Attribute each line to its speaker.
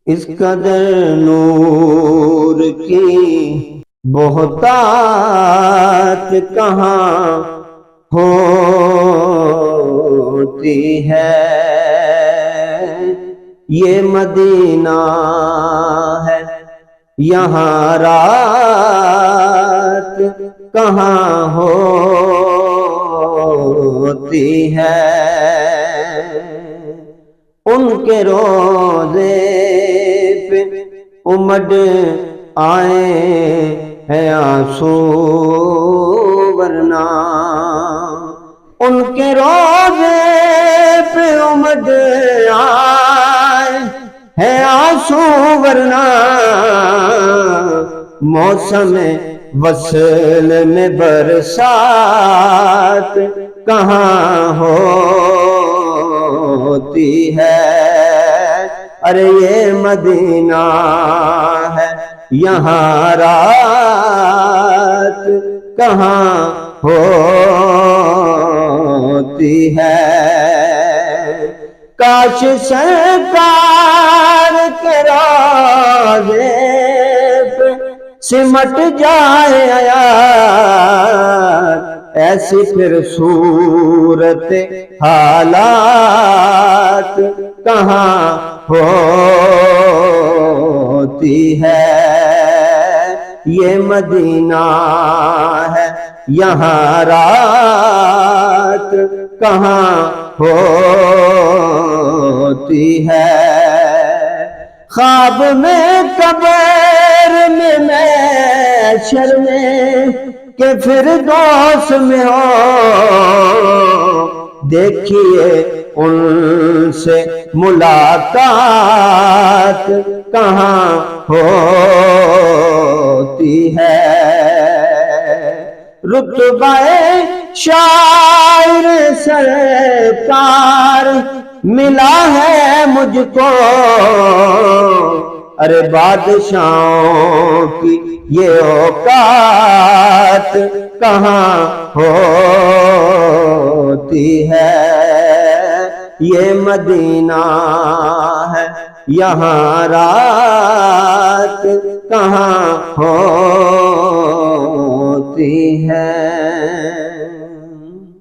Speaker 1: اس قدر نور کی بہتات کہاں ہوتی ہے، یہ مدینہ ہے یہاں رات کہاں ہوتی ہے۔ ان کے روضے پہ امڈ آئے ہیں آنسو ورنہ، ان کے روضے پہ امڈ آئے ہیں آنسو ورنہ، موسم وصل میں برسات کہاں ہوتی ہے۔ ارے یہ مدینہ ہے یہاں رات کہاں ہوتی ہے۔ کاش سرکار کے روضے پہ سمٹ جائے حیات، ایسی پھر صورت حالات کہاں ہوتی ہے۔ یہ مدینہ ہے یہاں رات کہاں ہوتی ہے۔ خواب میں قبر میں محشر میں کہ فردوس میں ہو، دیکھیے ان سے ملاقات کہاں ہوتی ہے۔ رتبہ شاعر سرکار ملا ہے مجھ کو، ارے بادشاہوں کی یہ اوقات کہاں ہوتی ہے۔ یہ مدینہ ہے یہاں رات کہاں ہوتی ہے۔